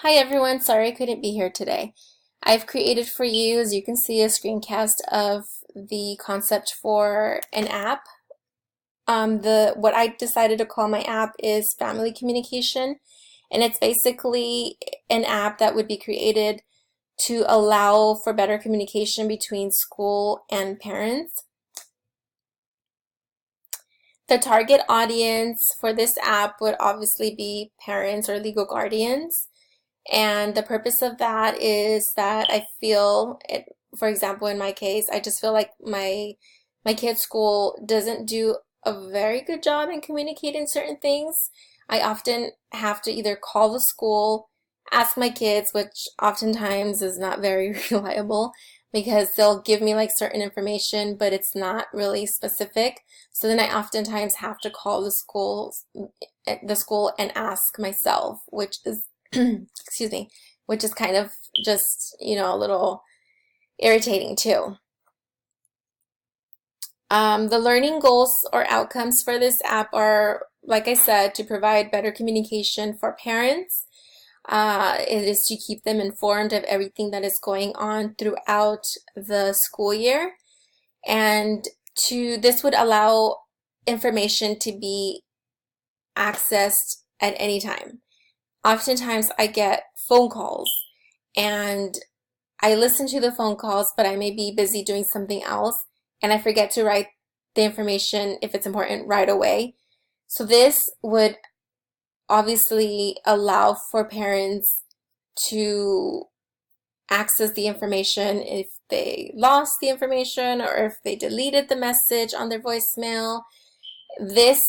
Hi everyone, sorry I couldn't be here today. I've created for you, as you can see, a screencast of the concept for an app. What I decided to call my app is Family Communication, and it's basically an app that would be created to allow for better communication between school and parents. The target audience for this app would obviously be parents or legal guardians. And the purpose of that is that I feel it, for example, in my case, I just feel like my kid's school doesn't do a very good job in communicating certain things. I often have to either call the school, ask my kids, which oftentimes is not very reliable because they'll give me like certain information, but it's not really specific. So then I oftentimes have to call the school and ask myself, which is excuse me, which is kind of just, a little irritating too. The learning goals or outcomes for this app are, like I said, to provide better communication for parents. It is to keep them informed of everything that is going on throughout the school year. And this would allow information to be accessed at any time. Oftentimes I get phone calls and I listen to the phone calls, but I may be busy doing something else and I forget to write the information if it's important right away. So this would obviously allow for parents to access the information if they lost the information or if they deleted the message on their voicemail. This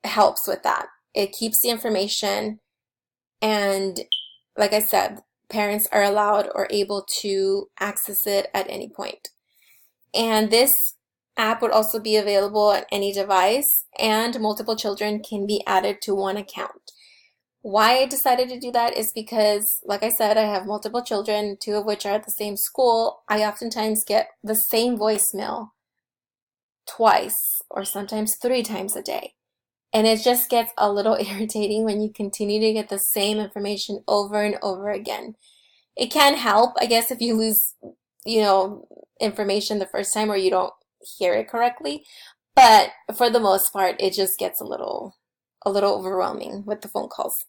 helps with that. It keeps the information, and like I said, parents are allowed or able to access it at any point. And this app would also be available on any device, and multiple children can be added to one account. Why I decided to do that is because, like I said, I have multiple children, two of which are at the same school. I oftentimes get the same voicemail twice or sometimes 3 times a day. And it just gets a little irritating when you continue to get the same information over and over again. It can help, I guess, if you lose, information the first time or you don't hear it correctly. But for the most part, it just gets a little overwhelming with the phone calls.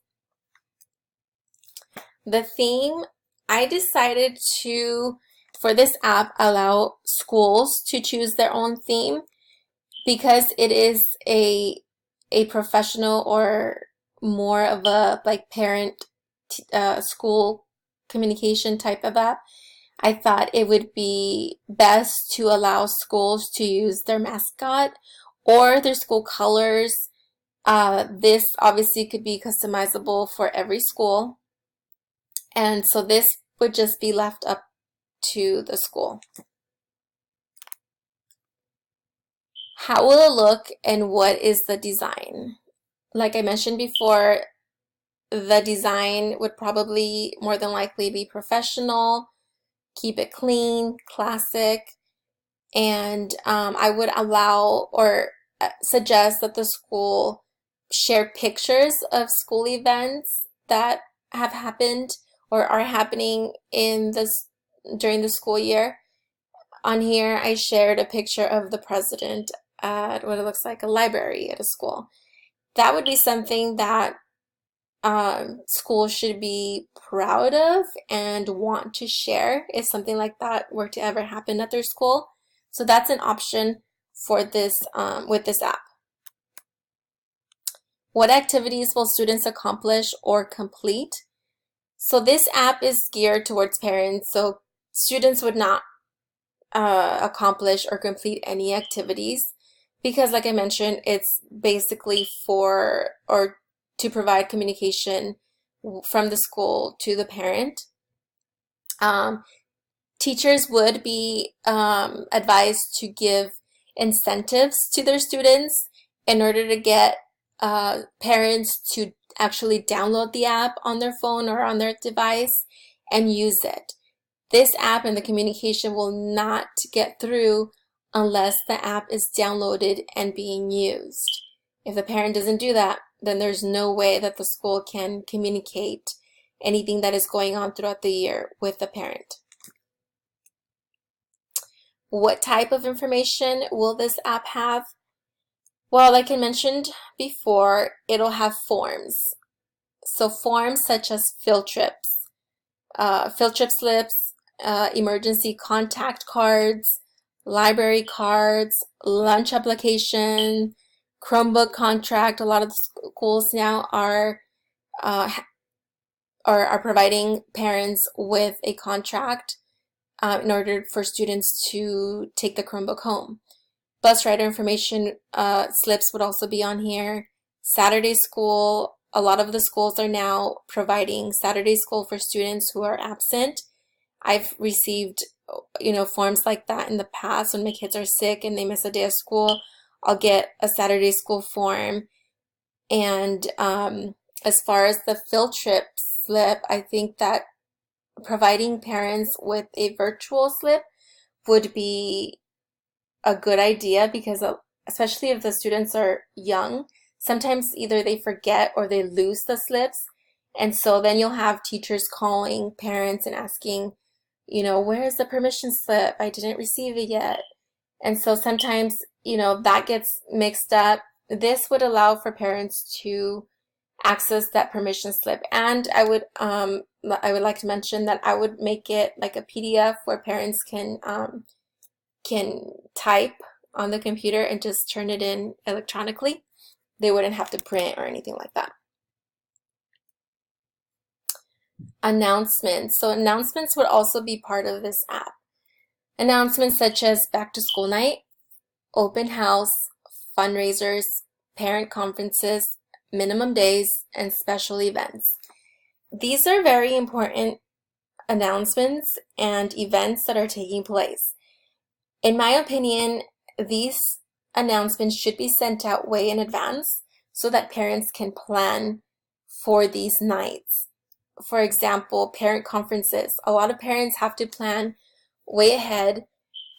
The theme, I decided to, for this app, allow schools to choose their own theme because it is a professional or more of a like parent school communication type of app. I thought it would be best to allow schools to use their mascot or their school colors. This obviously could be customizable for every school, and so this would just be left up to the school. How will it look and what is the design? Like I mentioned before, the design would probably more than likely be professional, keep it clean, classic, and I would allow or suggest that the school share pictures of school events that have happened or are happening during the school year. On here, I shared a picture of the president at what it looks like a library at a school. That would be something that schools should be proud of and want to share if something like that were to ever happen at their school. So that's an option for this with this app. What activities will students accomplish or complete? So this app is geared towards parents, so students would not accomplish or complete any activities because, like I mentioned, it's basically for or to provide communication from the school to the parent. Teachers would be advised to give incentives to their students in order to get parents to actually download the app on their phone or on their device and use it. This app and the communication will not get through unless the app is downloaded and being used. If the parent doesn't do that, then there's no way that the school can communicate anything that is going on throughout the year with the parent. What type of information will this app have? Well, like I mentioned before, it'll have forms. So forms such as field trip slips, emergency contact cards, library cards, lunch application, Chromebook contract. A lot of the schools now are providing parents with a contract in order for students to take the Chromebook home. Bus rider information slips would also be on here. Saturday school. A lot of the schools are now providing Saturday school for students who are absent. I've received, forms like that in the past when my kids are sick and they miss a day of school. I'll get a Saturday school form. And as far as the field trip slip, I think that providing parents with a virtual slip would be a good idea, because especially if the students are young, sometimes either they forget or they lose the slips. And so then you'll have teachers calling parents and asking, where's the permission slip? I didn't receive it yet. And so sometimes, that gets mixed up. This would allow for parents to access that permission slip. And I would like to mention that I would make it like a PDF where parents can type on the computer and just turn it in electronically. They wouldn't have to print or anything like that. Announcements. So announcements would also be part of this app. Announcements such as back to school night, open house, fundraisers, parent conferences, minimum days, and special events. These are very important announcements and events that are taking place. In my opinion, these announcements should be sent out way in advance so that parents can plan for these nights. For example, parent conferences. A lot of parents have to plan way ahead,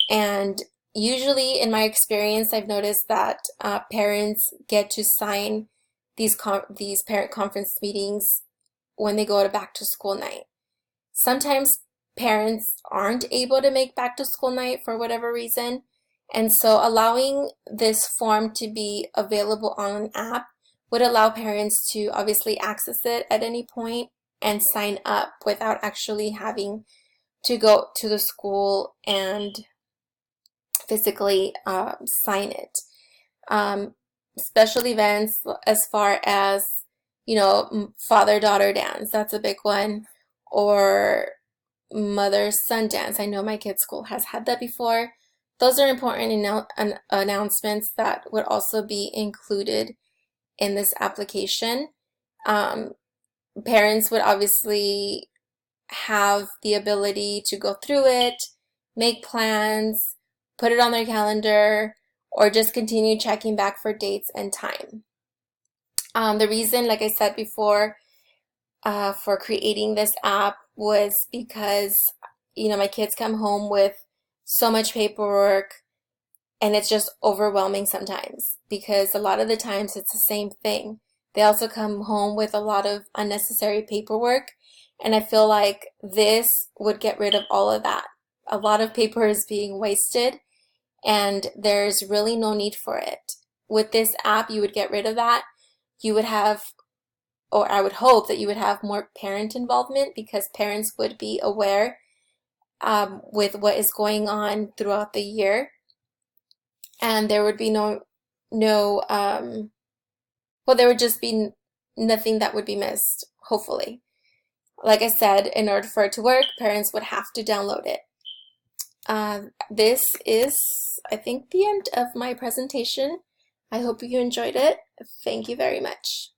and usually in my experience, I've noticed that parents get to sign these parent conference meetings when they go to back to school night. Sometimes parents aren't able to make back to school night for whatever reason. And so allowing this form to be available on an app would allow parents to obviously access it at any point and sign up without actually having to go to the school and physically sign it. Special events as far as, father-daughter dance, that's a big one, or mother-son dance. I know my kids' school has had that before. Those are important announcements that would also be included in this application. Parents would obviously have the ability to go through it, make plans, put it on their calendar, or just continue checking back for dates and time. The reason, like I said before, for creating this app was because, my kids come home with so much paperwork, and it's just overwhelming sometimes, because a lot of the times it's the same thing. They also come home with a lot of unnecessary paperwork, and I feel like this would get rid of all of that. A lot of paper is being wasted, and there's really no need for it. With this app, you would get rid of that. You would have, or I would hope that you would have more parent involvement, because parents would be aware with what is going on throughout the year, and there would be there would just be nothing that would be missed, hopefully. Like I said, in order for it to work, parents would have to download it. This is, I think, the end of my presentation. I hope you enjoyed it. Thank you very much.